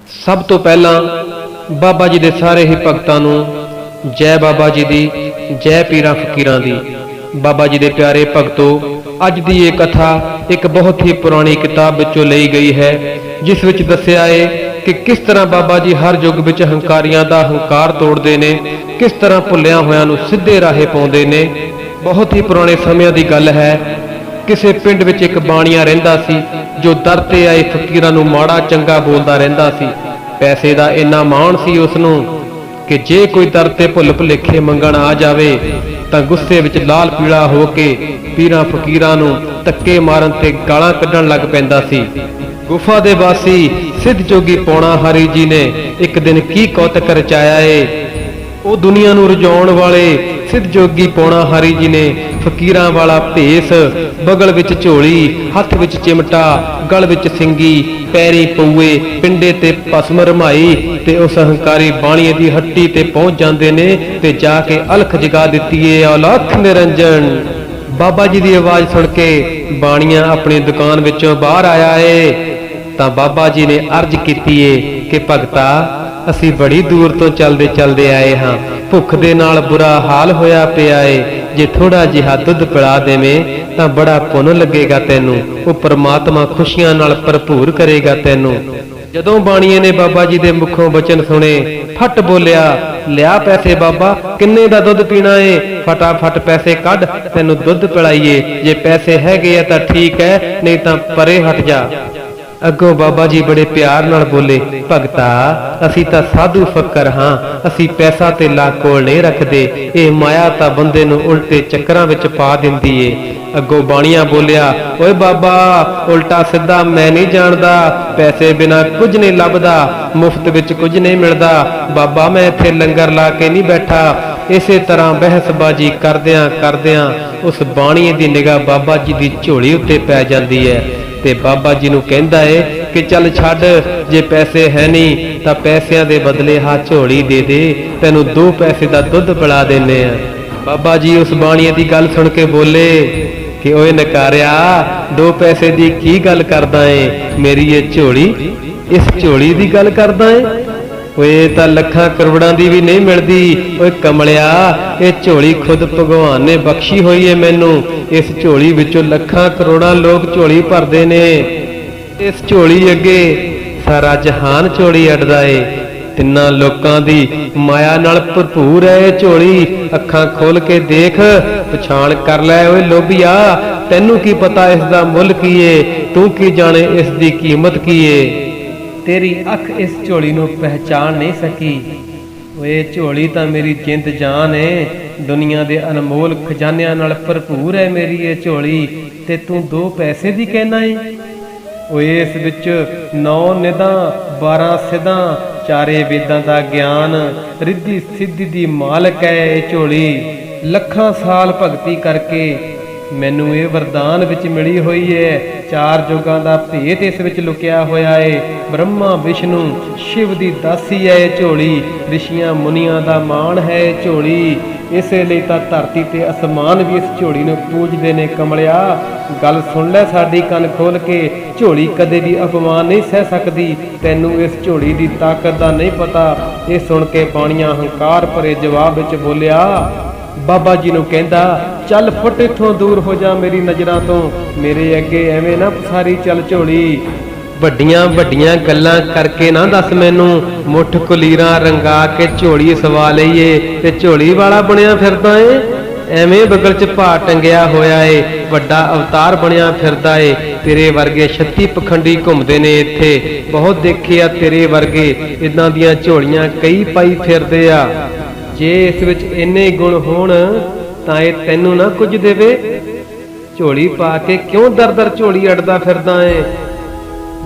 सब तो पहला बाबा जी दे सारे ही भगतां नूं जय बाबा जी दी, जय पीरां फकीरां दी। बाबा जी दे प्यारे भगतो, अज दी ये कथा एक बहुत ही पुरानी किताब विचों लई गई है, जिस विच दस्सिया है कि किस तरह बाबा जी हर युग विच हंकारियां दा हंकार तोड़दे ने, किस तरह भुल्लियां होयां नूं सिद्धे राहे पाउंदे ने। बहुत ही पुराने समयां दी गल है। किसे पिंड विच एक बाणिया रहिंदा सी जो दर ते आए फकीरां नूं माड़ा चंगा बोलदा रहिंदा सी। पैसे दा इन्ना माण सी उसनूं कि जे कोई दर ते भुल भुलेखे मंगण आ जावे तां गुस्से विच लाल पीला हो के पीरां फकीरां नूं धक्के मारन ते गालां कढण लग पैंदा सी। गुफा दे वासी सिद्ध जोगी पौणा हरि जी ने एक दिन की कौतक रचाया है। ਉਹ ਦੁਨੀਆ ਨੂੰ ਰਜਾਉਣ ਵਾਲੇ ਸਿੱਧ ਜੋਗੀ ਪੌਣਾ ਹਰੀ ਜੀ ਨੇ ਫਕੀਰਾਂ ਵਾਲਾ ਭੇਸ, ਬਗਲ ਵਿੱਚ ਝੋਲੀ, ਹੱਥ ਵਿੱਚ ਚਿਮਟਾ, ਗਲ ਵਿੱਚ ਸਿੰਗੀ, ਪੈਰੀ ਪਊਏ, ਪਿੰਡੇ ਤੇ ਭਸਮ ਰਮਾਈ ਤੇ ਉਸ ਹੰਕਾਰੀ ਬਾਣੀਏ ਦੀ ਹੱਟੀ ਤੇ ਪਹੁੰਚ ਜਾਂਦੇ ਨੇ ਤੇ ਜਾ ਕੇ ਅਲਖ ਜਗਾ ਦਿੱਤੀ ਏ ਔਲਖ ਨਿਰੰਜਨ। ਬਾਬਾ ਜੀ ਦੀ ਆਵਾਜ਼ ਸੁਣ ਕੇ ਬਾਣੀਆ ਆਪਣੀ ਦੁਕਾਨ ਵਿੱਚੋਂ ਬਾਹਰ ਆਇਆ ਏ ਤਾਂ ਬਾਬਾ ਜੀ ਨੇ ਅਰਜ਼ ਕੀਤੀ ਏ ਕਿ ਭਗਤਾ, ਅਸੀਂ ਬੜੀ ਦੂਰ ਤੋਂ ਚਲਦੇ ਚਲਦੇ ਆਏ ਹਾਂ, ਭੁੱਖ ਦੇ ਨਾਲ ਬੁਰਾ ਹਾਲ ਹੋਇਆ ਪਿਆ ਏ, ਜੇ ਥੋੜਾ ਜਿਹਾ ਦੁੱਧ ਪਿਲਾ ਦੇਵੇਂ ਤਾਂ ਬੜਾ ਪੁੰਨ ਲੱਗੇਗਾ ਤੈਨੂੰ, ਉਹ ਪ੍ਰਮਾਤਮਾ ਖੁਸ਼ੀਆਂ ਨਾਲ ਭਰਪੂਰ ਕਰੇਗਾ ਤੈਨੂੰ। ਜਦੋਂ ਬਾਣੀਏ ਨੇ ਬਾਬਾ ਜੀ ਦੇ ਮੁਖੋਂ ਬਚਨ ਸੁਣੇ, ਫਟ ਬੋਲਿਆ, ਲਿਆ ਪੈਸੇ ਬਾਬਾ, ਕਿੰਨੇ ਦਾ ਦੁੱਧ ਪੀਣਾ ਏ, ਫਟਾਫਟ ਪੈਸੇ ਕੱਢ, ਤੈਨੂੰ ਦੁੱਧ ਪਿਲਾਈਏ, ਜੇ ਪੈਸੇ ਹੈਗੇ ਆ ਤਾਂ ਠੀਕ ਹੈ, ਨਹੀਂ ਤਾਂ ਪਰੇ ਹਟ ਜਾ। ਅੱਗੋਂ ਬਾਬਾ ਜੀ ਬੜੇ ਪਿਆਰ ਨਾਲ ਬੋਲੇ, ਭਗਤਾ, ਅਸੀਂ ਤਾਂ ਸਾਧੂ ਫਕਰ ਹਾਂ, ਅਸੀਂ ਪੈਸਾ ਤੇ ਲਾ ਕੋਲ ਨਹੀਂ ਰੱਖਦੇ, ਇਹ ਮਾਇਆ ਤਾਂ ਬੰਦੇ ਨੂੰ ਉਲਟੇ ਚੱਕਰਾਂ ਵਿੱਚ ਪਾ ਦਿੰਦੀ ਏ। ਅੱਗੋਂ ਬਾਣੀਆ ਬੋਲਿਆ, ਓਏ ਬਾਬਾ, ਉਲਟਾ ਸਿੱਧਾ ਮੈਂ ਨਹੀਂ ਜਾਣਦਾ, ਪੈਸੇ ਬਿਨਾਂ ਕੁਝ ਨਹੀਂ ਲੱਭਦਾ, ਮੁਫਤ ਵਿੱਚ ਕੁਝ ਨਹੀਂ ਮਿਲਦਾ, ਬਾਬਾ ਮੈਂ ਇੱਥੇ ਲੰਗਰ ਲਾ ਕੇ ਨਹੀਂ ਬੈਠਾ। ਇਸੇ ਤਰ੍ਹਾਂ ਬਹਿਸਬਾਜੀ ਕਰਦਿਆਂ ਕਰਦਿਆਂ ਉਸ ਬਾਣੀਏ ਦੀ ਨਿਗਾਹ ਬਾਬਾ ਜੀ ਦੀ ਝੋਲੀ ਉੱਤੇ ਪੈ ਜਾਂਦੀ ਹੈ ਤੇ ਬਾਬਾ ਜੀ ਨੂੰ ਕਹਿੰਦਾ ਏ ਕਿ ਚੱਲ ਛੱਡ, ਜੇ ਪੈਸੇ ਹੈ ਨਹੀਂ ਤਾਂ ਪੈਸਿਆਂ ਦੇ ਬਦਲੇ ਹਾਂ ਝੋਲੀ ਦੇ ਦੇ, ਤੈਨੂੰ 2 ਪੈਸੇ ਦਾ ਦੁੱਧ ਪਿਲਾ ਦਿੰਨੇ ਆ। ਬਾਬਾ ਜੀ ਉਸ ਬਾਣੀਏ ਦੀ ਗੱਲ ਸੁਣ ਕੇ ਬੋਲੇ ਕਿ ਓਏ ਨਕਾਰਿਆ, 2 ਪੈਸੇ ਦੀ ਕੀ ਗੱਲ ਕਰਦਾ ਏ, ਮੇਰੀ ਇਹ ਝੋਲੀ, ਇਸ ਝੋਲੀ ਦੀ ਗੱਲ ਕਰਦਾ ਏ, ਓਏ ਤਾਂ ਲੱਖਾਂ ਕਰੋੜਾਂ ਦੀ ਵੀ ਨਹੀਂ ਮਿਲਦੀ। ਓਏ ਕਮਲਿਆ, ਇਹ ਝੋਲੀ ਖੁਦ ਭਗਵਾਨ ਨੇ ਬਖਸ਼ੀ ਹੋਈ ਏ ਮੈਨੂੰ, ਇਸ ਝੋਲੀ ਵਿੱਚੋਂ ਲੱਖਾਂ ਕਰੋੜਾਂ ਲੋਕ ਝੋਲੀ ਭਰਦੇ ਨੇ, ਇਸ ਝੋਲੀ ਅੱਗੇ ਸਾਰਾ ਜਹਾਨ ਝੋਲੀ ਅੜਦਾ ਏ। ਤਿੰਨਾਂ ਲੋਕਾਂ ਦੀ ਮਾਇਆ ਨਾਲ ਭਰਪੂਰ ਹੈ ਇਹ ਝੋਲੀ, ਅੱਖਾਂ ਖੋਲ ਕੇ ਦੇਖ, ਪਛਾਣ ਕਰ ਲੈ ਓਏ ਲੋਭੀਆ, ਤੈਨੂੰ ਕੀ ਪਤਾ ਇਸ ਦਾ ਮੁੱਲ ਕੀ ਏ, ਤੂੰ ਕੀ ਜਾਣੇ ਇਸ ਦੀ ਕੀਮਤ ਕੀ ਏ, तेरी अख इस झोली नूं पहचान नहीं सकी। ओए झोली तां मेरी जिंद जान है, दुनिया दे अनमोल खजानियां नाल भरपूर है मेरी ये झोली, ते तू 2 पैसे दी कहना है। ओए इस विच 9 निधां 12 सिद्धां, 4 वेदां दा ज्ञान, रिद्धि सिद्धि दी मालक है ये झोली। लखां साल भगती करके मैनू ये वरदान विच मिली हुई है, 4 जुगां दा भेत इस विच लुकिया होया है, ब्रह्मा विष्णु शिव दी दासी है ये झोली, ऋषियां मुनियां दा मान है ये झोली, इसे लई तां धरती ते आसमान भी इस झोली नूं पूजदे ने। कमलिया, गल सुन लै साडी कंन खोल के, झोली कदे भी अपमान नहीं सह सकदी, तैनू इस झोली दी ताकत दा नहीं पता। ये सुन के बाणिया हंकार भरे जवाब विच बोलिया, बाबा जी नूं कहंदा, चल फुट इत्थों दूर हो जा मेरी नज़रां तो, मेरे अगे एवें ना पसारी चल झोली, ਵੱਡੀਆਂ ਵੱਡੀਆਂ ਗੱਲਾਂ ਕਰਕੇ ਨਾ ਦੱਸ ਮੈਨੂੰ, ਮੁੱਠ ਕੁਲੀਰਾਂ ਰੰਗਾ ਕੇ ਝੋਲੀ ਸਵਾ ਲਈਏ ਤੇ ਝੋਲੀ ਵਾਲਾ ਬਣਿਆ ਫਿਰਦਾ ਏ, ਐਵੇਂ ਬਗਲ 'ਚ ਭਾ ਟੰਗਿਆ ਹੋਇਆ ਏ, ਵੱਡਾ ਅਵਤਾਰ ਬਣਿਆ ਫਿਰਦਾ ਏ, ਤੇਰੇ ਵਰਗੇ 36 ਪਖੰਡੀ ਘੁੰਮਦੇ ਨੇ ਇੱਥੇ, ਬਹੁਤ ਦੇਖੇ ਆ ਤੇਰੇ ਵਰਗੇ, ਇਦਾਂ ਦੀਆਂ ਝੋਲੀਆਂ ਕਈ ਪਾਈ ਫਿਰਦੇ ਆ। ਜੇ ਇਸ ਵਿੱਚ ਇੰਨੇ ਗੁਣ ਹੋਣ ਤਾਂ ਇਹ ਤੈਨੂੰ ਨਾ ਕੁਝ ਦੇਵੇ, ਝੋਲੀ ਪਾ ਕੇ ਕਿਉਂ ਦਰ ਦਰ ਝੋਲੀ ਅੜਦਾ ਫਿਰਦਾ ਏ,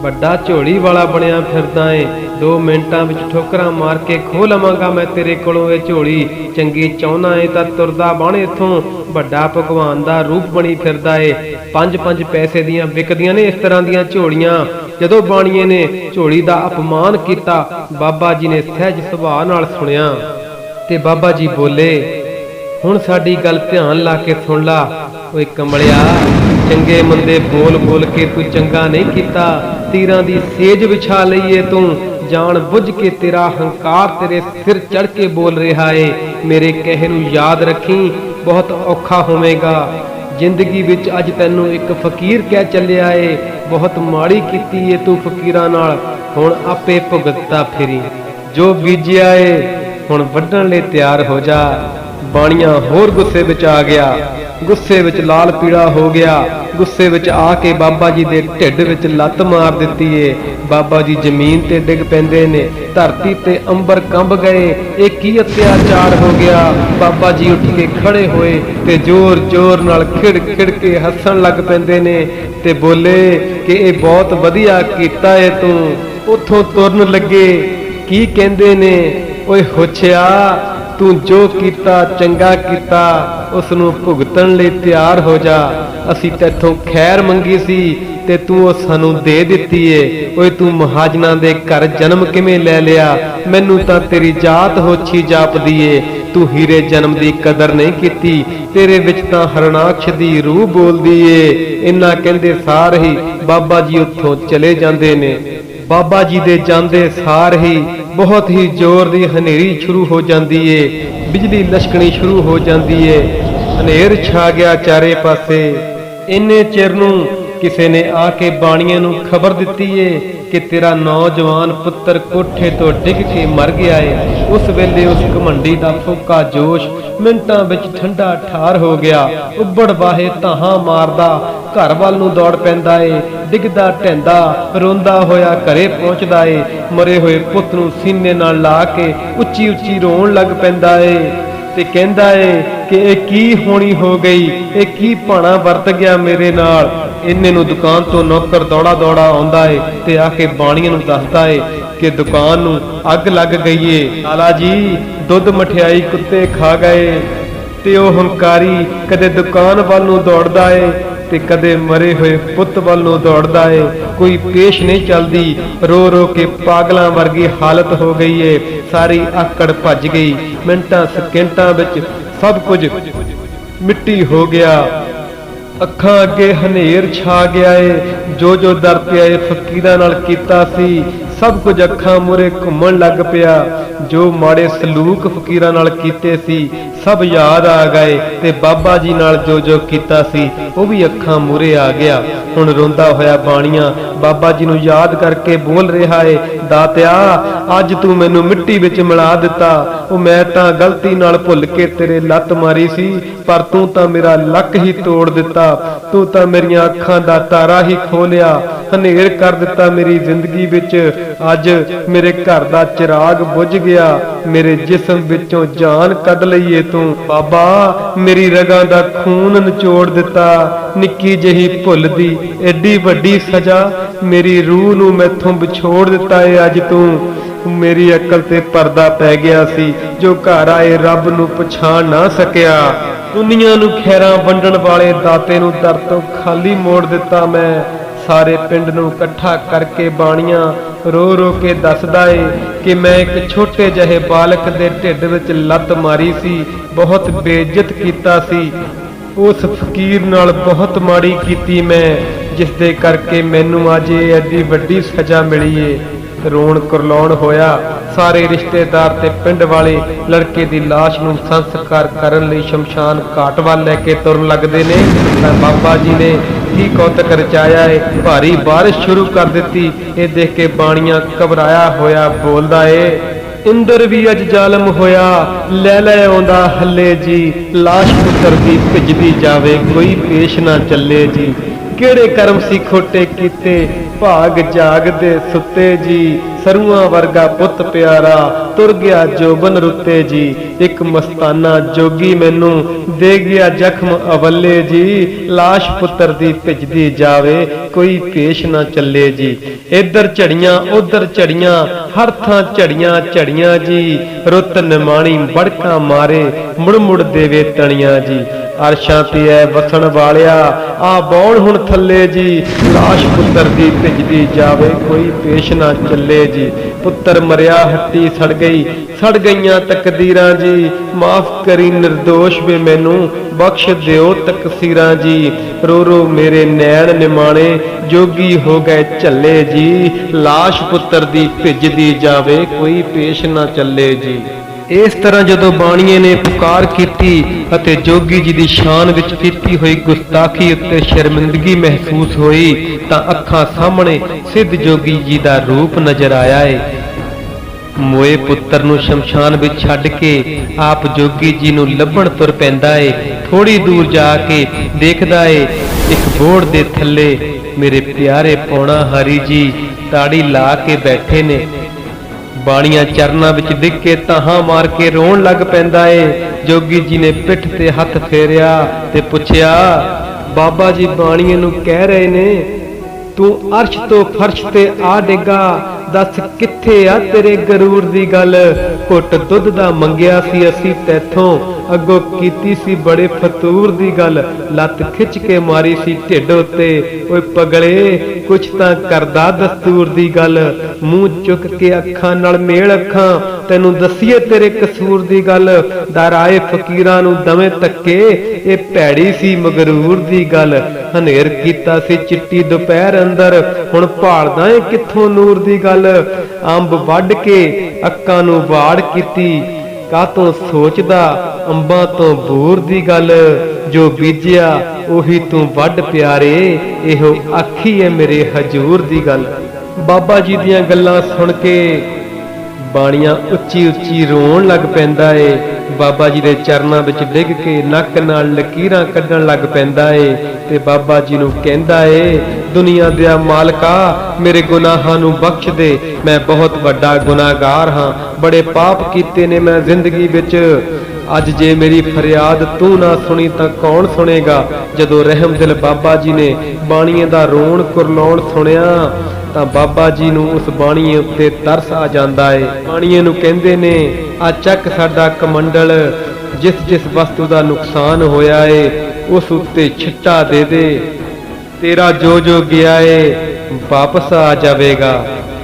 ਵੱਡਾ ਝੋਲੀ ਵਾਲਾ ਬਣਿਆ ਫਿਰਦਾ ਏ, 2 ਮਿੰਟਾਂ ਵਿੱਚ ਠੋਕਰਾਂ ਮਾਰ ਕੇ ਖੋਹ ਲਵਾਂਗਾ ਮੈਂ ਤੇਰੇ ਕੋਲੋਂ ਇਹ ਝੋਲੀ, ਚੰਗੀ ਚਾਹੁੰਦਾ ਏ ਤਾਂ ਤੁਰਦਾ ਬਣ ਇੱਥੋਂ, ਵੱਡਾ ਭਗਵਾਨ ਦਾ ਰੂਪ ਬਣੀ ਫਿਰਦਾ ਏ। 5-5 ਪੈਸੇ ਦੀਆਂ ਵਿਕਦੀਆਂ ਨੇ ਇਸ ਤਰ੍ਹਾਂ ਦੀਆਂ ਝੋਲੀਆਂ। ਜਦੋਂ ਬਾਣੀਏ ਨੇ ਝੋਲੀ ਦਾ ਅਪਮਾਨ ਕੀਤਾ, ਬਾਬਾ ਜੀ ਨੇ ਸਹਿਜ ਸੁਭਾਅ ਨਾਲ ਸੁਣਿਆ ਤੇ ਬਾਬਾ ਜੀ ਬੋਲੇ, ਹੁਣ ਸਾਡੀ ਗੱਲ ਧਿਆਨ ਲਾ ਕੇ ਸੁਣ ਲਾ। ਓਏ ਕਮਲਿਆ, ਚੰਗੇ ਮੰਦੇ ਬੋਲ ਬੋਲ ਕੇ ਤੂੰ ਚੰਗਾ ਨਹੀਂ ਕੀਤਾ, ਤੀਰਾਂ ਦੀ ਸੇਜ ਵਿਛਾ ਲਈਏ ਤੂੰ, ਜਾਣ ਬੁੱਝ ਕੇ ਤੇਰਾ ਹੰਕਾਰ ਤੇਰੇ ਸਿਰ ਚੜ ਕੇ ਬੋਲ ਰਿਹਾ ਏ। ਮੇਰੇ ਕਹੇ ਨੂੰ ਯਾਦ ਰੱਖੀ, ਬਹੁਤ ਔਖਾ ਹੋਵੇਗਾ। ਜ਼ਿੰਦਗੀ ਵਿੱਚ ਅੱਜ ਤੈਨੂੰ ਇੱਕ ਫਕੀਰ ਕਹਿ ਚੱਲਿਆ ਏ। ਬਹੁਤ ਮਾੜੀ ਕੀਤੀ ਏ ਤੂੰ ਫਕੀਰਾਂ ਨਾਲ, ਹੁਣ ਆਪੇ ਭੁਗਤਦਾ ਫਿਰੀ। ਜੋ ਬੀਜਿਆ ਏ ਹੁਣ ਵੱਢਣ ਲਈ ਤਿਆਰ ਹੋ ਜਾ। ਬਾਣੀਆਂ ਹੋਰ ਗੁੱਸੇ ਵਿੱਚ ਆ ਗਿਆ, ਗੁੱਸੇ ਵਿੱਚ ਲਾਲ ਪੀੜਾ ਹੋ ਗਿਆ। ਗੁੱਸੇ ਵਿੱਚ ਆ ਕੇ ਬਾਬਾ ਜੀ ਦੇ ਢਿੱਡ ਵਿੱਚ ਲੱਤ ਮਾਰ ਦਿੱਤੀ ਏ। ਬਾਬਾ ਜੀ ਜ਼ਮੀਨ ਤੇ ਡਿੱਗ ਪੈਂਦੇ ਨੇ, ਧਰਤੀ ਤੇ ਅੰਬਰ ਕੰਬ ਗਏ। ਇਹ ਕੀ ਅਤਿਆਚਾਰ ਹੋ ਗਿਆ। ਬਾਬਾ ਜੀ ਉੱਠ ਕੇ ਖੜੇ ਹੋਏ ਤੇ ਜ਼ੋਰ ਜ਼ੋਰ ਨਾਲ ਖਿੜ ਖਿੜ ਕੇ ਹੱਸਣ ਲੱਗ ਪੈਂਦੇ ਨੇ ਤੇ ਬੋਲੇ ਕਿ ਇਹ ਬਹੁਤ ਵਧੀਆ ਕੀਤਾ ਏ ਤੂੰ। ਉੱਥੋਂ ਤੁਰਨ ਲੱਗੇ, ਕੀ ਕਹਿੰਦੇ ਨੇ, ਓਏ ਹੋਛਿਆ ਤੂੰ ਜੋ ਕੀਤਾ ਚੰਗਾ ਕੀਤਾ, ਉਸ ਨੂੰ ਭੁਗਤਣ ਲਈ ਤਿਆਰ ਹੋ ਜਾ। ਅਸੀਂ ਤੈਥੋਂ ਖੈਰ ਮੰਗੀ ਸੀ ਤੇ ਤੂੰ ਉਹ ਸਾਨੂੰ ਦੇ ਦਿੱਤੀ ਏ। ਓਏ ਤੂੰ ਮਹਾਜਨਾਂ ਦੇ ਘਰ ਜਨਮ ਕਿਵੇਂ ਲੈ ਲਿਆ। ਮੈਨੂੰ ਤਾਂ ਤੇਰੀ ਜਾਤ ਹੋਛੀ ਜਾਪਦੀ ਏ। ਤੂੰ ਹੀਰੇ ਜਨਮ ਦੀ ਕਦਰ ਨਹੀਂ ਕੀਤੀ। ਤੇਰੇ ਵਿੱਚ ਤਾਂ ਹਰਨਾਕਸ਼ ਦੀ ਰੂਹ ਬੋਲਦੀ ਏ। ਇੰਨਾ ਕਹਿੰਦੇ ਸਾਰ ਹੀ ਬਾਬਾ ਜੀ ਉੱਥੋਂ ਚਲੇ ਜਾਂਦੇ ਨੇ। ਬਾਬਾ ਜੀ ਦੇ ਜਾਂਦੇ ਸਾਰ ਹੀ ਬਹੁਤ ਹੀ ਜ਼ੋਰ ਦੀ ਹਨੇਰੀ ਸ਼ੁਰੂ ਹੋ ਜਾਂਦੀ ਏ। ਬਿਜਲੀ ਲਸ਼ਕਣੀ ਸ਼ੁਰੂ ਹੋ ਜਾਂਦੀ ਏ। ਹਨੇਰ ਛਾ ਗਿਆ ਚਾਰੇ ਪਾਸੇ। ਇੰਨੇ ਚਿਰ ਨੂੰ ਕਿਸੇ ਨੇ ਆ ਕੇ ਬਾਣੀਏ ਨੂੰ ਖਬਰ ਦਿੱਤੀ ਏ ਕਿ ਤੇਰਾ ਨੌਜਵਾਨ ਪੁੱਤਰ ਕੋਠੇ ਤੋਂ ਡਿੱਗ ਕੇ ਮਰ ਗਿਆ ਏ। ਉਸ ਵੇਲੇ ਉਸ ਘਮੰਡੀ ਦਾ ਫੋਕਾ ਜੋਸ਼ ਮਿੰਟਾਂ ਵਿੱਚ ਠੰਡਾ ਠਾਰ ਹੋ ਗਿਆ। ਉੱਬੜ ਵਾਹੇ ਧਾਹਾਂ ਮਾਰਦਾ ਘਰ ਵੱਲ ਨੂੰ ਦੌੜ ਪੈਂਦਾ ਏ। ਡਿੱਗਦਾ ਢਹਿੰਦਾ ਰੋਂਦਾ ਹੋਇਆ ਘਰੇ ਪਹੁੰਚਦਾ ਏ। ਮਰੇ ਹੋਏ ਪੁੱਤ ਨੂੰ ਸੀਨੇ ਨਾਲ ਲਾ ਕੇ ਉੱਚੀ ਉੱਚੀ ਰੋਣ ਲੱਗ ਪੈਂਦਾ ਏ ਤੇ ਕਹਿੰਦਾ ਏ ਕਿ ਇਹ ਕੀ ਹੋਣੀ ਹੋ ਗਈ, ਇਹ ਕੀ ਭਾਣਾ ਵਰਤ ਗਿਆ ਮੇਰੇ ਨਾਲ। ਇੰਨੇ ਨੂੰ ਦੁਕਾਨ ਤੋਂ ਨੌਕਰ ਦੌੜਾ ਦੌੜਾ ਆਉਂਦਾ ਏ ਤੇ ਆ ਕੇ ਬਾਣੀਏ ਨੂੰ ਦੱਸਦਾ ਏ ਕਿ ਦੁਕਾਨ ਨੂੰ ਅੱਗ ਲੱਗ ਗਈ ਏ। ਲਾਲਾ ਜੀ ਦੁੱਧ ਮਠਿਆਈ ਕੁੱਤੇ ਖਾ ਗਏ। ਤੇ ਉਹ ਹੰਕਾਰੀ ਕਦੇ ਦੁਕਾਨ ਵੱਲ ਨੂੰ ਦੌੜਦਾ ਏ ਤੇ ਕਦੇ ਮਰੇ ਹੋਏ ਪੁੱਤ ਵੱਲ ਨੂੰ ਦੌੜਦਾ ਏ। ਕੋਈ ਪੇਸ਼ ਨਹੀਂ ਚੱਲਦੀ। ਰੋ ਰੋ ਕੇ ਪਾਗਲਾਂ ਵਰਗੀ ਹਾਲਤ ਹੋ ਗਈ ਏ। ਸਾਰੀ ਆਕੜ ਭੱਜ ਗਈ। ਮਿੰਟਾਂ ਸਕਿੰਟਾਂ ਵਿੱਚ ਸਭ ਕੁਝ ਮਿੱਟੀ ਹੋ ਗਿਆ। ਅੱਖਾਂ ਅੱਗੇ ਹਨੇਰ ਛਾ ਗਿਆ ਏ। ਜੋ ਜੋ ਦਰ ਤੇ ਆਏ ਫਕੀਰਾਂ ਨਾਲ ਕੀਤਾ ਸੀ ਸਭ ਕੁਝ ਅੱਖਾਂ ਮੂਹਰੇ ਘੁੰਮਣ ਲੱਗ ਪਿਆ। ਜੋ ਮਾੜੇ ਸਲੂਕ ਫਕੀਰਾਂ ਨਾਲ ਕੀਤੇ ਸੀ ਸਭ ਯਾਦ ਆ ਗਏ ਤੇ ਬਾਬਾ ਜੀ ਨਾਲ ਜੋ ਜੋ ਕੀਤਾ ਸੀ ਉਹ ਵੀ ਅੱਖਾਂ ਮੂਹਰੇ ਆ ਗਿਆ। ਹੁਣ ਰੋਂਦਾ ਹੋਇਆ ਬਾਣੀਆਂ ਬਾਬਾ ਜੀ ਨੂੰ ਯਾਦ ਕਰਕੇ ਬੋਲ ਰਿਹਾ ਏ, ਦਾਤਿਆ ਅੱਜ ਤੂੰ ਮੈਨੂੰ ਮਿੱਟੀ ਵਿੱਚ ਮਿਲਾ ਦਿੱਤਾ। ਉਹ ਮੈਂ ਤਾਂ ਗਲਤੀ ਨਾਲ ਭੁੱਲ ਕੇ ਤੇਰੇ ਲੱਤ ਮਾਰੀ ਸੀ, ਪਰ ਤੂੰ ਤਾਂ ਮੇਰਾ ਲੱਕ ਹੀ ਤੋੜ ਦਿੱਤਾ। ਤੂੰ ਤਾਂ ਮੇਰੀਆਂ ਅੱਖਾਂ ਦਾ ਤਾਰਾ ਹੀ ਖੋਲਿਆ, ਹਨੇਰ ਕਰ ਦਿੱਤਾ ਮੇਰੀ ਜ਼ਿੰਦਗੀ ਵਿੱਚ। ਅੱਜ ਮੇਰੇ ਘਰ ਦਾ ਚਿਰਾਗ ਬੁੱਝ ਗਿਆ, ਮੇਰੇ ਜਿਸਮ ਵਿੱਚੋਂ ਜਾਨ ਕੱਢ ਲਈਏ ਤੂੰ। ਬਾਬਾ ਮੇਰੀ ਰਗਾਂ ਦਾ ਖੂਨ ਨਿਚੋੜ ਦਿੱਤਾ। ਨਿੱਕੀ ਜਿਹੀ ਭੁੱਲ ਦੀ ਐਡੀ ਵੱਡੀ ਸਜ਼ਾ, ਮੇਰੀ ਰੂਹ ਨੂੰ ਮੈਥੋਂ ਵਿਛੋੜ ਦਿੱਤਾ ਏ ਅੱਜ ਤੂੰ। ਮੇਰੀ ਅਕਲ ਤੇ ਪਰਦਾ ਪੈ ਗਿਆ ਸੀ, ਜੋ ਘਰ ਆਏ ਰੱਬ ਨੂੰ ਪਛਾਣ ਨਾ ਸਕਿਆ। ਦੁਨੀਆ ਨੂੰ ਖੈਰਾਂ ਵੰਡਣ ਵਾਲੇ ਦਾਤੇ ਨੂੰ ਦਰ ਤੋਂ ਖਾਲੀ ਮੋੜ ਦਿੱਤਾ ਮੈਂ। ਸਾਰੇ ਪਿੰਡ ਨੂੰ ਇਕੱਠਾ ਕਰਕੇ ਬਾਣੀਆਂ ਰੋ ਰੋ ਕੇ ਦੱਸਦਾ ਏ ਕਿ ਮੈਂ ਇੱਕ ਛੋਟੇ ਜਿਹੇ ਬਾਲਕ ਦੇ ਢਿੱਡ ਵਿੱਚ ਲੱਤ ਮਾਰੀ ਸੀ, ਬਹੁਤ ਬੇਇੱਜ਼ਤ ਕੀਤਾ ਸੀ। ਉਸ ਫਕੀਰ ਨਾਲ ਬਹੁਤ ਮਾੜੀ ਕੀਤੀ ਮੈਂ, ਜਿਸ ਦੇ ਕਰਕੇ ਮੈਨੂੰ ਅੱਜ ਇਹ ਐਡੀ ਵੱਡੀ ਸਜ਼ਾ ਮਿਲੀ ਏ। ਰੋਣ ਕਰਲਾਉਣ ਹੋਇਆ। ਸਾਰੇ ਰਿਸ਼ਤੇਦਾਰ ਤੇ ਪਿੰਡ ਵਾਲੇ ਲੜਕੇ ਦੀ ਲਾਸ਼ ਨੂੰ ਸੰਸਕਾਰ ਕਰਨ ਲਈ ਸ਼ਮਸ਼ਾਨ ਘਾਟ ਵੱਲ ਲੈ ਕੇ ਤੁਰਨ ਲੱਗਦੇ ਨੇ ਤਾਂ ਬਾਬਾ ਜੀ ਨੇ ਕੀ ਕੌਤਕ ਰਚਾਇਆ ਏ, ਭਾਰੀ ਬਾਰਿਸ਼ ਸ਼ੁਰੂ ਕਰ ਦਿੱਤੀ। ਇਹ ਦੇਖ ਕੇ ਬਾਣੀਆਂ ਘਬਰਾਇਆ ਹੋਇਆ ਬੋਲਦਾ ਏ, ਇੰਦਰ ਵੀ ਅੱਜ ਜ਼ਾਲਮ ਹੋਇਆ, ਲੈ ਲੈ ਆਉਂਦਾ ਹੱਲੇ ਜੀ। ਲਾਸ਼ ਪੁੱਤਰ ਦੀ ਭਿੱਜਦੀ ਜਾਵੇ, ਕੋਈ ਪੇਸ਼ ਨਾ ਚੱਲੇ ਜੀ। ਕਿਹੜੇ ਕਰਮ ਸੀ ਖੋਟੇ ਕੀਤੇ, ਭਾਗ ਜਾਗਦੇ ਸੁੱਤੇ ਜੀ। ਸਰੂਆਂ ਵਰਗਾ ਪੁੱਤ ਪਿਆਰਾ, ਤੁਰ ਗਿਆ ਜੋਬਨ ਰੁੱਤੇ ਜੀ। ਇੱਕ ਮਸਤਾਨਾ ਜੋਗੀ ਮੈਨੂੰ ਦੇ ਗਿਆ ਜ਼ਖਮ ਅਵੱਲੇ ਜੀ। ਲਾਸ਼ ਪੁੱਤਰ ਦੀ ਭਿੱਜਦੀ ਜਾਵੇ, ਕੋਈ ਪੇਸ਼ ਨਾ ਚੱਲੇ ਜੀ। ਇੱਧਰ ਝੜੀਆਂ ਉੱਧਰ ਝੜੀਆਂ, ਹਰ ਥਾਂ ਝੜੀਆਂ ਝੜੀਆਂ ਜੀ। ਰੁੱਤ ਨਿਮਾਣੀ ਬੜਕਾ ਮਾਰੇ, ਮੁੜ ਮੁੜ ਦੇਵੇ ਤਣੀਆਂ ਜੀ। ਅਰਸ਼ਾਂ ਤੇ ਐ ਵਸਣ ਵਾਲਿਆ, ਆ ਬੌਣ ਹੁਣ ਥੱਲੇ ਜੀ। ਲਾਸ਼ ਪੁੱਤਰ ਦੀ ਭਿੱਜਦੀ ਜਾਵੇ, ਕੋਈ ਪੇਸ਼ ਨਾ ਚੱਲੇ ਜੀ। पुत्र मरिया हट्टी सड़ गई, सड़ गईयां तकदीरां जी। माफ करी निर्दोष वे मैनू, बख्श दिओ तकसीरां जी। रो रो मेरे नैन निमाणे, जोगी हो गए झल्ले जी। लाश पुत्र दी भिजदी जावे, कोई पेश ना चले जी। इस तरह जदों बाणीए ने पुकार कीती ਅਤੇ जोगी जी ਦੀ शान ਵਿੱਚ ਕੀਤੀ ਹੋਈ ਗੁਸਤਾਖੀ ਉੱਤੇ ਸ਼ਰਮਿੰਦਗੀ ਮਹਿਸੂਸ ਹੋਈ ਤਾਂ ਅੱਖਾਂ ਸਾਹਮਣੇ ਸਿੱਧ जोगी जी ਦਾ ਰੂਪ ਨਜ਼ਰ ਆਇਆ ਏ। मोए पुत्र नूं शमशान विच छड्ड के आप जोगी जी नूं लभण तुर पैंदा ए। थोड़ी दूर जाके देखदा ए एक बोड़ दे थल्ले मेरे प्यारे पौणा हरी जी ताड़ी ला के बैठे ने। बाणियां चरनां विच डिग के ताहां मार के रोण लग पैंदा ए। जोगी जी ने पिठ ते हथ फेरिया ते पुछया, बाबा जी बाणिए नूं कह रहे ने तू अर्श तो फर्श ते आ डिगा, दस किथे आ तेरे गरूर दी गल। घुट दुध दा मंगिया सी असी तैथों, अगों कीती सी बड़े फतूर दी गल। लत खिच के मारी सी ढिड उत्ते, ओए पगले कुछ तां करदा दस्तूर दी गल। मूंह चुक के अखां नाल मेल अखां, तैनूं दसीए तेरे कसूर दी गल। दर आए फकीरां नूं दवें तक्के, ए भैड़ी सी मगरूर दी गल। हनेर कीता सी चिट्टी दुपहर अंदर, हुण भालदा ए कित्थों नूर दी गल। अंब वढ के अक्कां नूं वाड़ कीती, कातों सोचदा अंबां तो बूर दी गल। जो बीजिया ओही तूं वढ प्यारे, इहो आखी है मेरे हजूर दी गल। बाबा जी दियां गल्लां सुन के बाणियां उच्ची उच्ची रोण लग पैंदा ए। बाबा जी दे चरनां विच डिग के नक नाल लकीरां कढण लग पैंदा ए ते बाबा जी नूं कहंदा ए, दुनिया दिया मालका मेरे गुनाहां नूं बख्श दे। मैं बहुत वड्डा गुनाहगार हां, बड़े पाप कीते ने मैं जिंदगी विच। अज जे मेरी फरियाद तू ना सुनी तां कौन सुनेगा। जदों रहम दिल बाबा जी ने बाणीए दा रोण कुरलाउण सुनिया ਤਾਂ ਬਾਬਾ ਜੀ ਨੂੰ ਉਸ ਬਾਣੀਏ ਉੱਤੇ ਤਰਸ ਆ ਜਾਂਦਾ ਏ। ਬਾਣੀਏ ਨੂੰ ਕਹਿੰਦੇ ਨੇ, ਆ ਚੱਕ ਸਾਡਾ ਕਮੰਡਲ, ਜਿਸ ਜਿਸ ਵਸਤੂ ਦਾ ਨੁਕਸਾਨ ਹੋਇਆ ਏ ਉਸ ਉੱਤੇ ਛਿੱਟਾ ਦੇ ਦੇ, ਤੇਰਾ ਜੋ ਜੋ ਗਿਆ ਏ ਵਾਪਸ ਆ ਜਾਵੇਗਾ।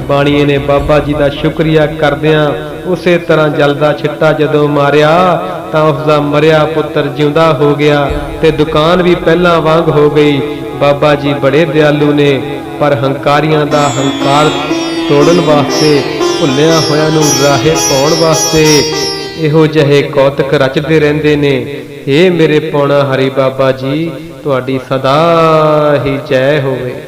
ਬਾਣੀਏ ਨੇ ਬਾਬਾ ਜੀ ਦਾ ਸ਼ੁਕਰੀਆ ਕਰਦਿਆਂ ਉਸੇ ਤਰ੍ਹਾਂ ਜਲਦਾ ਛਿੱਟਾ ਜਦੋਂ ਮਾਰਿਆ ਤਾਂ ਉਸ ਦਾ ਮਰਿਆ ਪੁੱਤਰ ਜਿਉਂਦਾ ਹੋ ਗਿਆ ਤੇ ਦੁਕਾਨ ਵੀ ਪਹਿਲਾਂ ਵਾਂਗ ਹੋ ਗਈ। ਬਾਬਾ ਜੀ ਬੜੇ ਦਿਆਲੂ ਨੇ, पर हंकारियां दा हंकार तोड़न वास्ते, भुल्लियां होयां नूं राहे पाउण वास्ते इहो जहे कौतक रचदे रहिंदे ने। हे मेरे पौणा हरि बाबा जी, तुहाडी सदा ही जय होवे।